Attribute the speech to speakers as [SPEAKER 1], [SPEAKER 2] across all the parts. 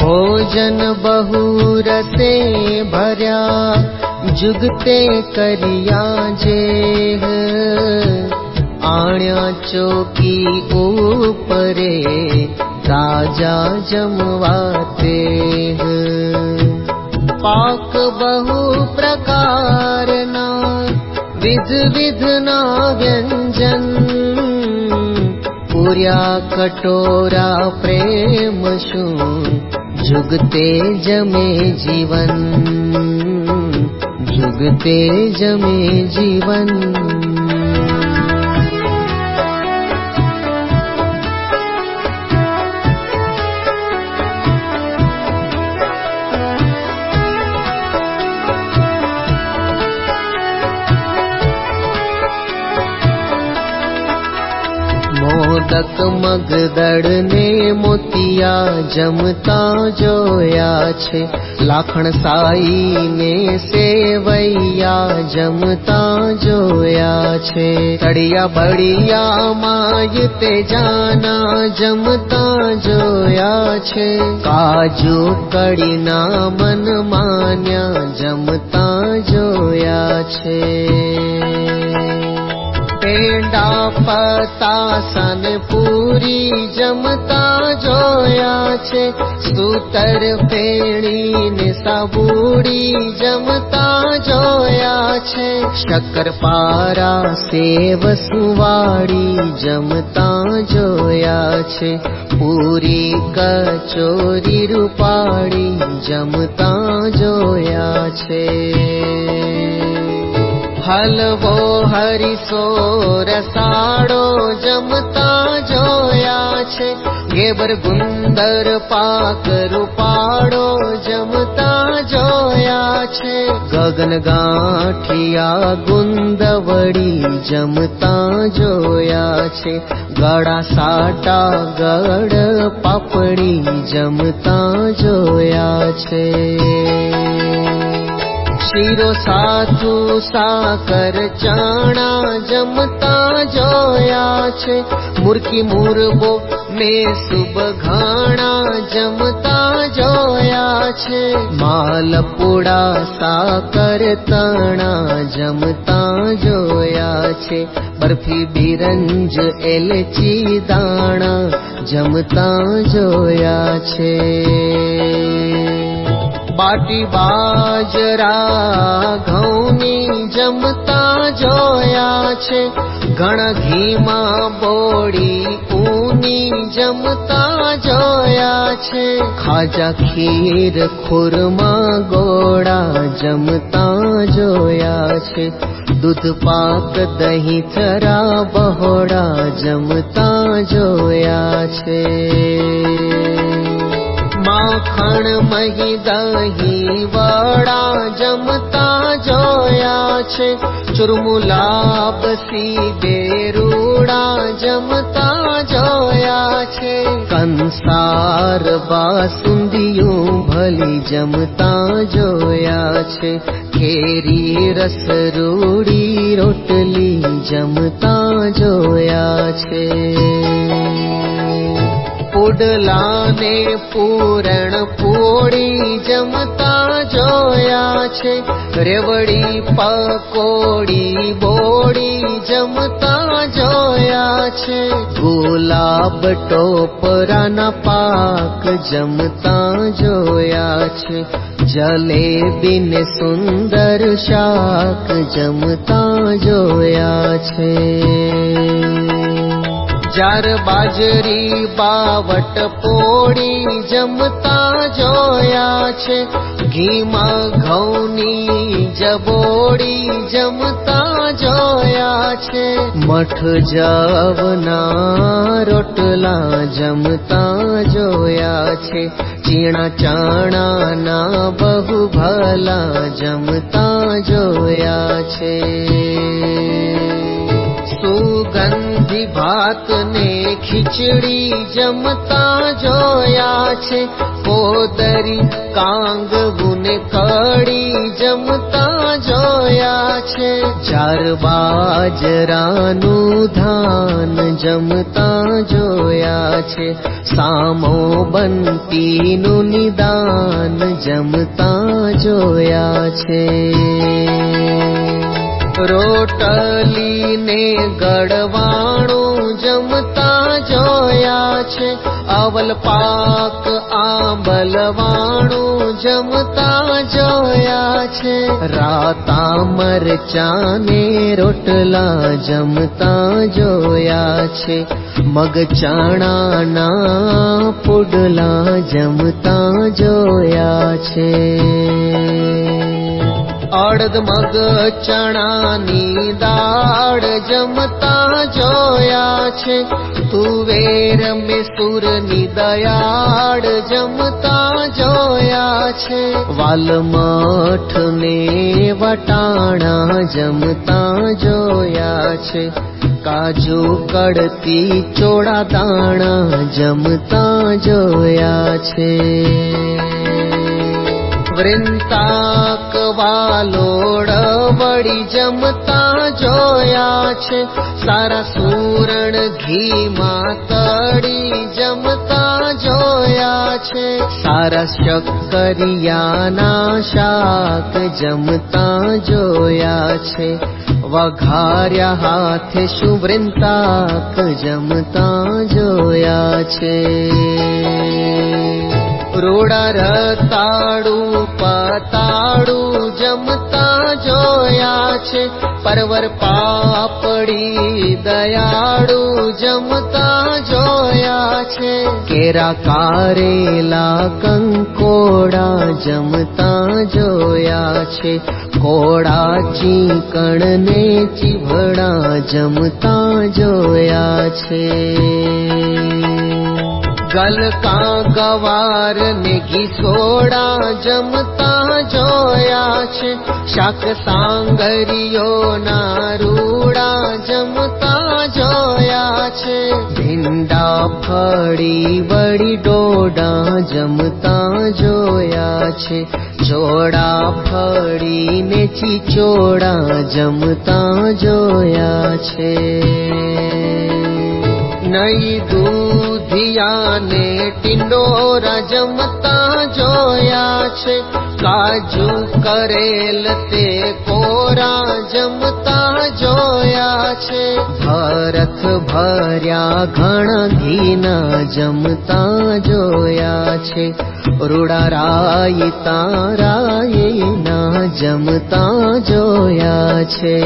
[SPEAKER 1] भोजन बहु रसे भर्या, जुगते करिया जेह, आण्या चौकी ऊपरे, राजा जमवाते। पाक बहु प्रकारना, विध विधना व्यंजन, पूर्या कटोरा प्रेम शू, जुगते जमे जीवन, जुगते जमे जीवन। मोदक मगदड़ ने मोतिया जमता जोया छे, लाखण साई ने सेवैया जमता जोया छे। तड़िया बड़िया मायते जाना जमता जोया छे, काजू कड़ी ना मन मान्या जमता जोया छे। पेंडा पतासन पूरी जमता जोया छे, सूतर फेणी ने साबूड़ी जमता जोया छे। शक्करपारा सेव सुवाड़ी जमता जोया छे, पूरी कचोरी रूपाड़ी जमता जोया छे। हलवो हरिसो रसाड़ो जमता जोया छे, घेवर गुंदर पाक रूपाड़ो जमता जोया छे। गगन गांठिया गुंदवड़ी जमता जोया छे, गड़ा साटा गड़ पापड़ी जमता जोया छे। शीरो साथू साकर चाणा जमता जोया छे, मुरकी मुरबो में सुबघाणा जमता जोया छे। मालपुड़ा साकर तणा जमता जोया छे, बर्फी बिरंज एलची दाणा जमता जोया छे। बाटी बाजरा घऊनी जमता जोया छे, घण घी मां बोड़ी ऊनी जमता जोया छे। खाजा खीर खुरमा गोड़ा जमता जोया छे, दूध पाक दही चरा बहोड़ा जमता जोया छे। माखण मही दही वड़ा जमता जोया छे, चुरमुलाब सीधे रूड़ा जमता जोया छे। कंसार बासुंदियों भली जमता जोया छे, केरी रस रूड़ी रोटली जमता जोया छे। पुडला ने पूरण पोड़ी जमता जोया छे, रेवड़ी पकोड़ी बोड़ी जमता जोया छे। गुलाब टोपराना पाक जमता जोया छे, जलेबी ने सुंदर शाक जमता जोया छे। जार बाजरी बावट पोड़ी जमता जोया छे, घी मां घऊनी जबोड़ी जमता जोया छे। मठ जवना रोटला जमता जोया छे, चीणा चाणा ना बहु भला जमता जोया छे। सुगंधी भात ने खिचड़ी जमता जोया छे, पोदरी कांग बुने कड़ी जमता जोया છે. ચાર બાજરાનું ધાન જમતા જોયા છે. સામો બંટીનું નિદાન જમતા જોયા છે. રોટલી ને ગળવાણું જમતા જોયા છે. અવલ પાક આંબલવાણું જમતા જોયા છે. રાતા મરચાને રોટલા જમતા જોયા છે. મગ ચણાના પુડલા જમતા જોયા છે. અડદ મગ ચણાની દાળ જમતા જોયા છે. તુવેર મેસૂરની દયાળ જમતા જોયા છે. વાલમઠ ને વટાણા જમતા જોયા છે. કાજુ કડતી ચોળા દાણા જમતા જોયા છે. વૃંતાક વાલોડ વળી જમતા જોયા છે. સારા સુરણ ઘીમાં તળી જમતા જોયા છે. સારા શક્કરિયાના શાક જમતા જોયા છે. વઘાર્યા હાથે શુવૃંતાક જમતા જોયા છે. રોડા રતાડું પતાડું જમતા જોયા છે. પરવર પાપડી દયાળું જમતા જોયા છે. કેરા કારેલા કંકોડા જમતા જોયા છે. કોળા ચીકણ ને ચીભડા જમતા જોયા છે. ગલકા ગવાર ને ઘીસોડા જમતા જોયા છે. શાક સાંગરીઓના રૂડા જમતા જોયા છે. ભીંડા ફળી વળી ડોડા જમતા જોયા છે. ચોડા ફળી ને ચીચોડા જમતા જોયા છે. નઈ દૂધિયા ને ટિંડોરા જમતા જોયા છે. કાજુ કરેલ તે કોરા જમતા જોયા છે. ભરત ભર્યા ઘણા ઘીના જમતા જોયા છે. રૂડા રાયતા રાયના જમતા જોયા છે.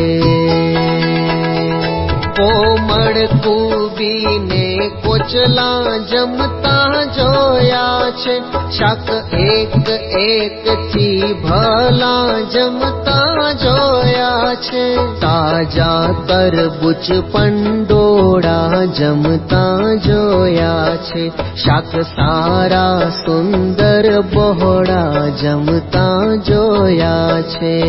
[SPEAKER 1] કોમળ કુબીને કોચલા જમતા જોયા છે. શાક એક એક થી ભલા જમતા જોયા છે. તાજા તરબૂચ પંડોળા જમતા જોયા છે. શાક સારા સુંદર બહોળા જમતા જોયા છે.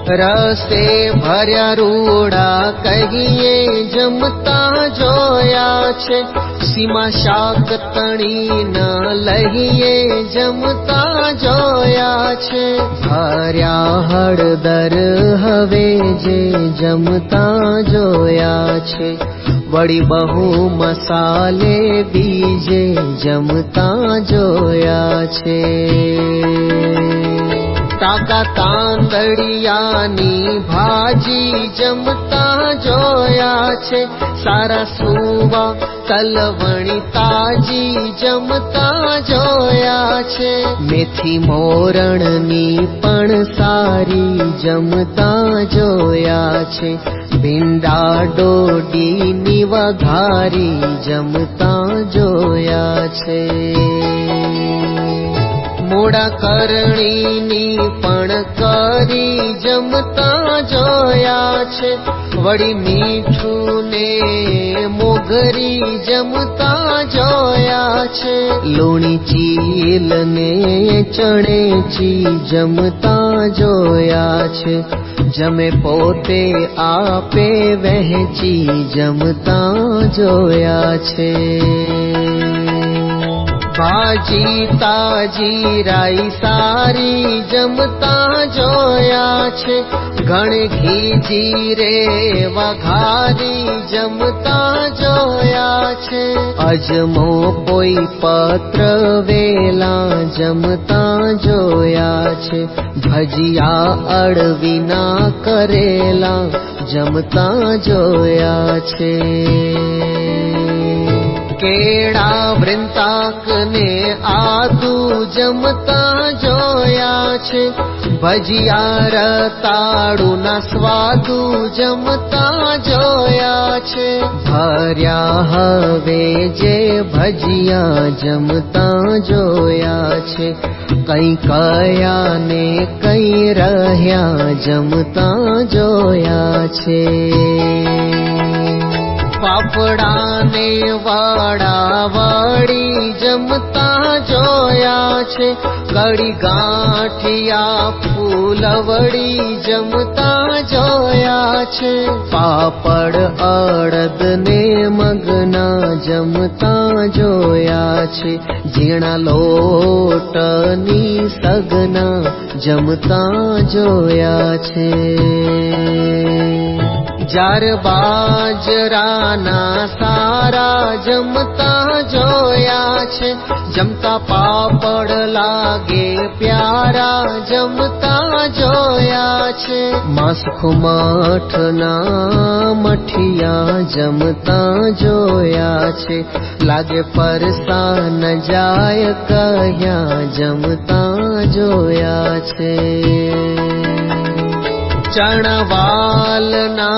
[SPEAKER 1] રસે ભર્યા રૂડા કહીએ જમતા જોયા છે. સીમા શાક તણી ન લહીએ જમતા જોયા છે. ભર્યા હળદર હવે જે જમતા જોયા છે. વળી બહુ મસાલે બીજે જમતા જોયા છે. ટાકા તાંદળિયાની ભાજી જમતા જોયા છે. સારા સુવા તલવણી તાજી જમતા જોયા છે. મેથી મોરણની પણ સારી જમતા જોયા છે. ભીંડા ડોડીની વઘારી જમતા જોયા છે. મોડા કરણીની પણ કરી જમતા જોયા છે. વળી મીઠું ને મોગરી જમતા જોયા છે. લૂણી ચીલ ને ચણેચી જમતા જોયા છે. જમે પોતે આપે વહેંચી જમતા જોયા છે. भाजी ताजी राई सारी जमता जोया छे। घण घी जीरे वघारी जमता जोया छे। अजमो कोई पत्र वेला जमता जोया छे। भजिया अड़वीना करेला जमता जोया छे। केड़ा वृंताक ने आदू जमता जोया छे। भजिया रताड़ू ना स्वादू जमता जोया छे। भर्या हवे जे भजिया जमता जोया छे। कई कया ने कई रह्या जमता जोया छे। पापड़ा ने वाड़ा वाड़ी जमता जोया छे। कड़ी गांठिया फूलवड़ी जमता जोया छे। पापड़ अड़द ने मगना जमता जोया छे। झीणा लोटनी सगना जमता जोया छे। जार बाजराना सारा जमता जोया छे। जमता पापड़ लागे प्यारा जमता जोया छे। मासखो मठना मठिया जमता जोया छे। लागे परसा न जाय कह्या जमता जोया छे। चणवालना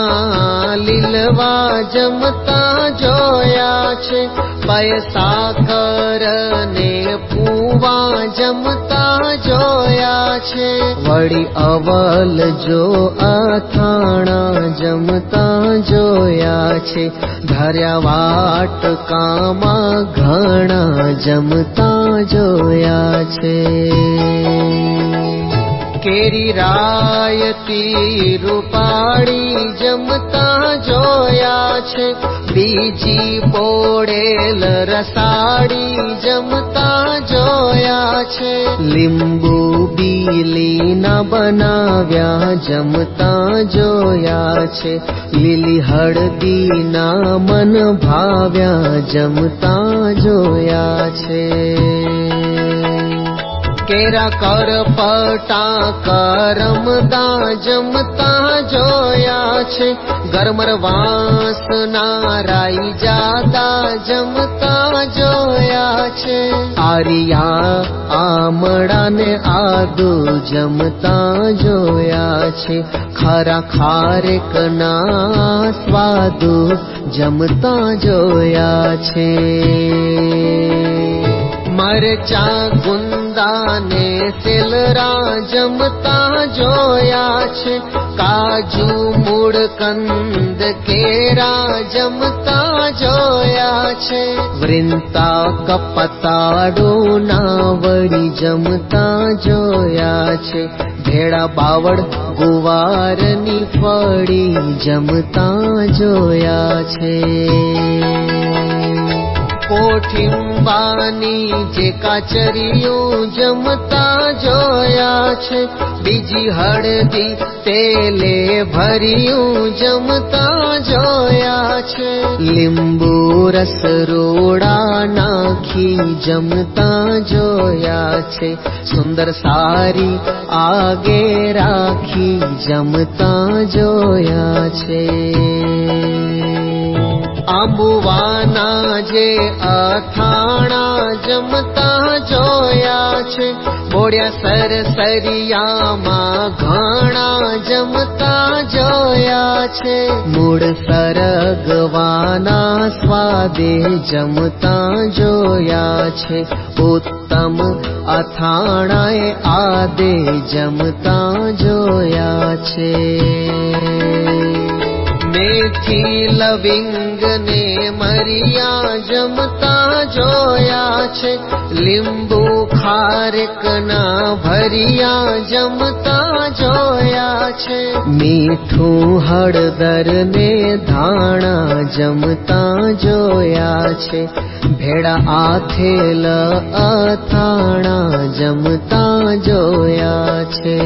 [SPEAKER 1] लीलवा जमता जोया छे। पैसा करने पूवा जमता जोया छे। वड़ी अवल जो अथाणा जमता जोया छे। धर्या वाटकामा घणा जमता जोया छे। केरी रायती रूपाड़ी जमता जोया छे। बीजी पोड़ेल रसाड़ी जमता जोया छे। लींबू बीली ना बनाव्या जमता जोया छे। લીલી હળદી ના મન ભાવ્યા જમતા જોયા છે। केरा करपटा करमदा जमता जोया छे। गरमर वासना राई जादा जमता जोया छे। आरिया आमड़ा ने आदू जमता जोया छे। खरा खारेक ना स्वादू जमता जोया छे। मरचा गुंदा ने सेलरा जमता जोया छे। काजू मूड़कंद केरा जमता जोया छे। वृंता कपताड़ो ना वड़ी जमता जोया छे। भेड़ा बावड़ गुवारनी फड़ी जमता जोया छे। कोठिंबानी जे काचरियों जमता जोया छे। बीजी हळदी तेले भरियों जमता जोया छे। લીંબુ રસ રોડા નાખી જમતા જોયા છે। સુંદર સારી આગે રાખી જમતા જોયા છે। आंबुवाना जे अथाणा जमता जोया छे। बोड़िया सरसरिया मां घणा जमता जोया छे। मूळ सरगवाना स्वादे जमता जोया छे। उत्तम अथाणाए आदे जमता जोया छे। મેથી લવિંગ ને મરિયા જમતા જોયા છે, લીંબુ ખારેકના ભરિયા જમતા જોયા છે, મીઠું હળદર ને ધાણા જમતા જોયા છે, ભેળા આથેલ અથાણા જમતા જોયા છે,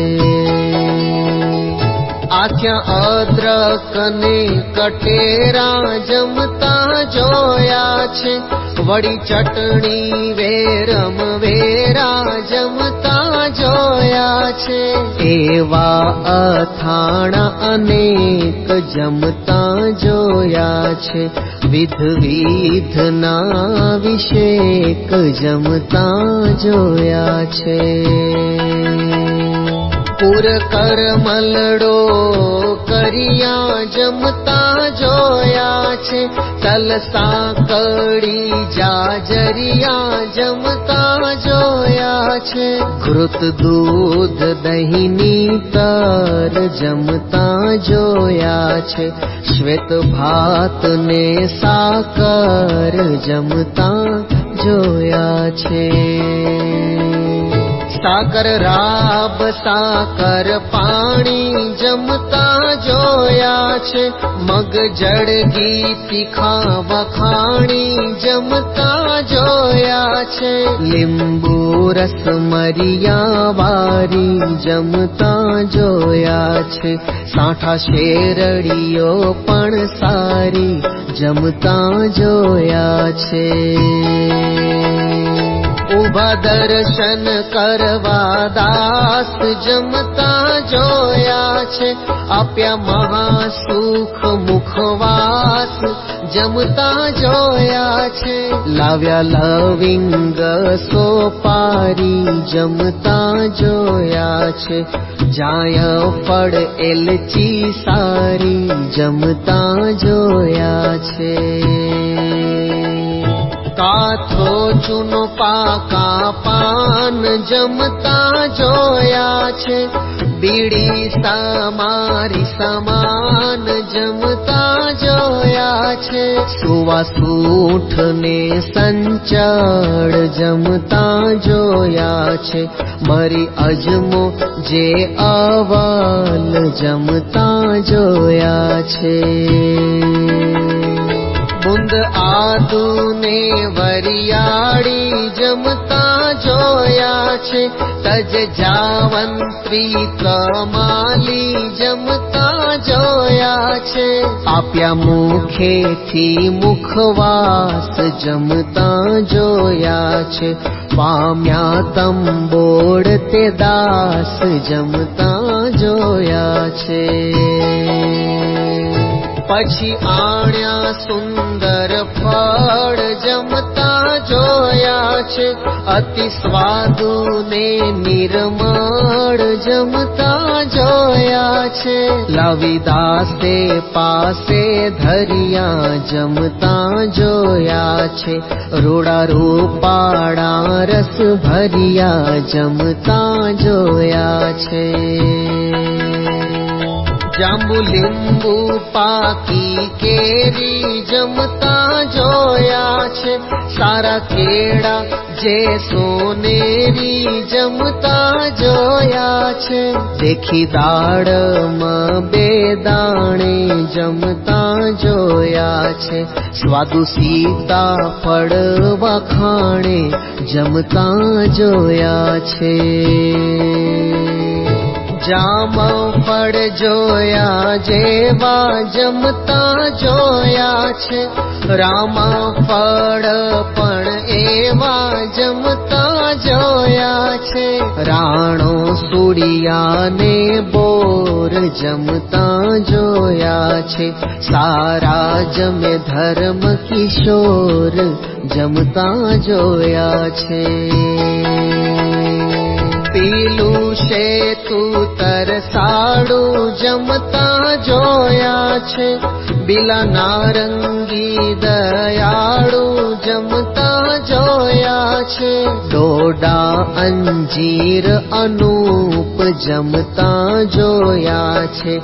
[SPEAKER 1] આથ્યા અદરક ને કટેરા જમતા જોયા છે, વળી ચટણી વેરમ વેરા જમતા જોયા છે, એવા અથાણા અનેક જમતા જોયા છે, વિધ વિધના વિશેક જમતા જોયા છે, પૂર કરમલડો કરિયા જમતા જોયા છે, તલ સાંકળી જાજરિયા જમતા જોયા છે, ઘૃત દૂધ દહીંની તર જમતા જોયા છે, શ્વેત ભાત ને સાકર જમતા જોયા છે, સાકર રાબ સાકર પાણી જમતા જોયા છે, મગ જડગી તીખા વખાણી જમતા જોયા છે, લીંબુ રસ મરિયા વારી જમતા જોયા છે, સાંઠા શેરડીઓ પણ સારી જમતા જોયા છે, ઉભા દર્શન કરવા દાસ જમતા જોયા છે, આપ્યા મહાસુખ મુખવાસ જમતા જોયા છે, લાવ્યા લવિંગ સોપારી જમતા જોયા છે, જાયફળ એલચી સારી જમતા જોયા છે, કાથો ચૂનો પાકા પાન જમતા જોયા છે, બીડી સમારી સમાન જમતા જોયા છે, સુવા સૂઠ ને સંચળ જમતા જોયા છે, મરી અજમો જે અવલ જમતા જોયા છે, બુંદ આદુ ને વરિયાળી જમતા જોયા છે, તજ જાવંત્રી કમાલી જમતા જોયા છે, આપ્યા મુખેથી મુખવાસ જમતા જોયા છે, પામ્યા તંબોળ તે દાસ જમતા જોયા છે, પછી આણ્યા સુંદર ફળ જમતા જોયા છે, અતિ સ્વાદુ ને નિર્મળ જમતા જોયા છે, લાવી દાસે પાસે ધરિયા જમતા જોયા છે, રોડા રૂપાળા રસ ભરિયા જમતા જોયા છે, જાંબુ લીંબુ પાકી કેરી જમતા જોયા છે, સારા કેળા જે સોનેરી જમતા જોયા છે, દેખી દાડમાં બે દાણે જમતા જોયા છે, સ્વાદુ સીતાફળ વખાણે જમતા જોયા છે, જામફળ જોયા જેવા જમતા જોયા છે, રામફળ પણ એવા જમતા જોયા છે, રાણો સુડિયા ને બોર જમતા જોયા છે, સારા જમે ધર્મ કિશોર જમતા જોયા છે, પીલું શેતું તરસાડું જમતા જોયા છે, બીલા નારંગી દયાળું જમતા જોયા છે, ડોડા અંજીર અનૂપ જમતા જોયા છે,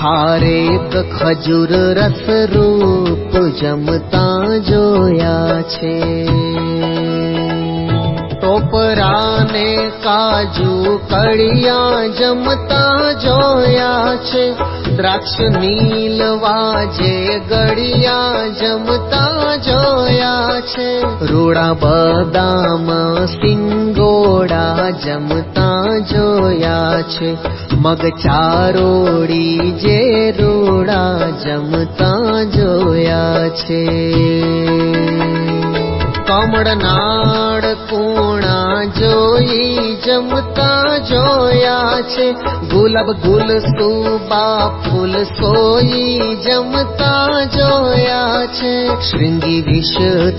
[SPEAKER 1] ખારેક ખજૂર રસ રૂપ જમતા જોયા છે. ટોપરાને કાજુ કડિયા જમતા જોયા છે. દ્રાક્ષ નીલવા જે ગળિયા જમતા જોયા છે. રૂડા બદામ સિંગોડા જમતા જોયા છે. મગ ચારોડી જે રૂડા જમતા જોયા છે. કમળનાળ કૂણા જોઈ જમતા જોયા છે. ગુલાબ ગુલ સુબા ફૂલ સોઈ જમતા જોયા છે. શૃંગી વિષ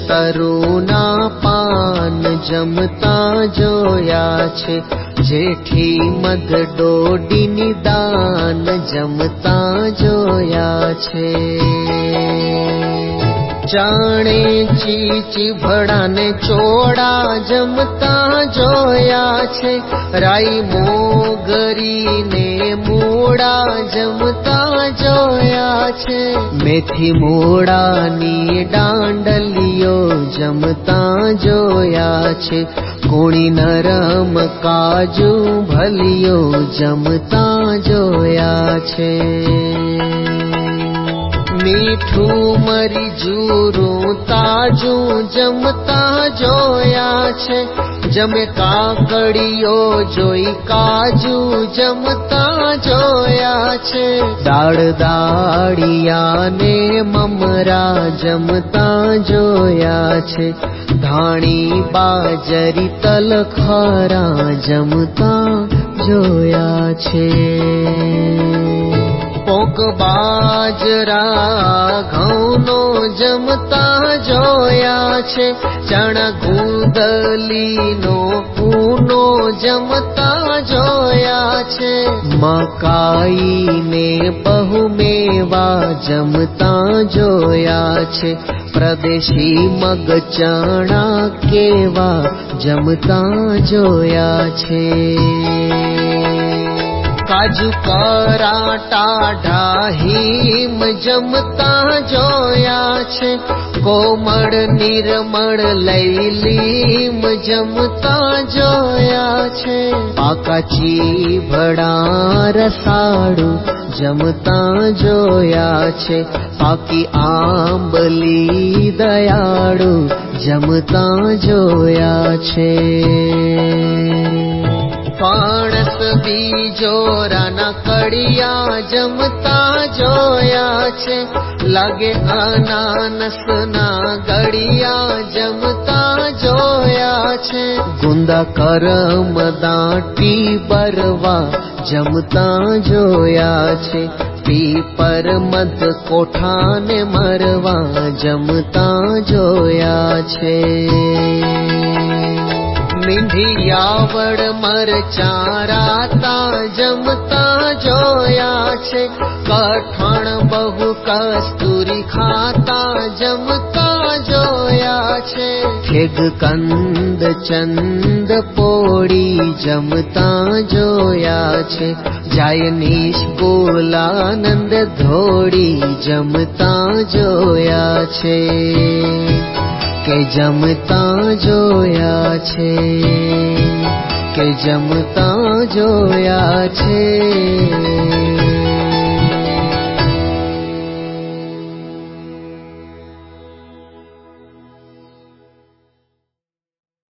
[SPEAKER 1] તરુના પાન જમતા જોયા છે. જેઠી મધ ડોડીની દાન જમતા જોયા છે. ચાણે ચીચી ભડાને ચોડા જમતા જોયા છે. રાઈ મોગરીને મૂળા જમતા જોયા છે. મેથી મૂળાની દાંડલીઓ જમતા જોયા છે. કોણી નરમ કાજુ ભલીઓ જમતા જોયા છે. મીઠું મરી જુરું તાજું જમતા જોયા છે. જમે કાકડીઓ જોઈ કાજુ જમતા જોયા છે. દાળ દાળિયાને મમરા જમતા જોયા છે. ધાણી બાજરી તલ ખરા જમતા જોયા છે. પોક બાજરા ઘઉંનો જમતા જોયા છે. ચણા ગુંદલીનો કૂનો જમતા જોયા છે. મકાઈને બહુ મેવા જમતા જોયા છે. પ્રદેશી મગ ચણા કેવા જમતા જોયા છે. કાજુ કરાટા ઢાહીમ જમતા જોયા છે. કોમળ નિર્મળ લૈલીમ જમતા જોયા છે. પાકા ચીભડા રસાડું જમતા જોયા છે. પાકી આંબલી દયાળુ જમતા જોયા છે. ફણસ બીજોરાના કડિયા જમતા જોયા છે. લાગે અનાનસના ગળિયા જમતા જોયા છે. ગુંદા કરમ દાંટી બરવા જમતા જોયા છે. પીપર મધ કોઠાને મરવા જમતા જોયા છે. મીંઢિયાવડ મરચાં રાતા જમતા જોયા છે. કઠણ બહુ કસ્તુરી ખાતા જમતા જોયા છે. ખેગ કંદ ચંદ પોળી જમતા જોયા છે. જાય નિષ્કુલાનંદ ધોળી જમતા જોયા છે. કે જમતા જોયા છે. કે જમતા જોયા છે.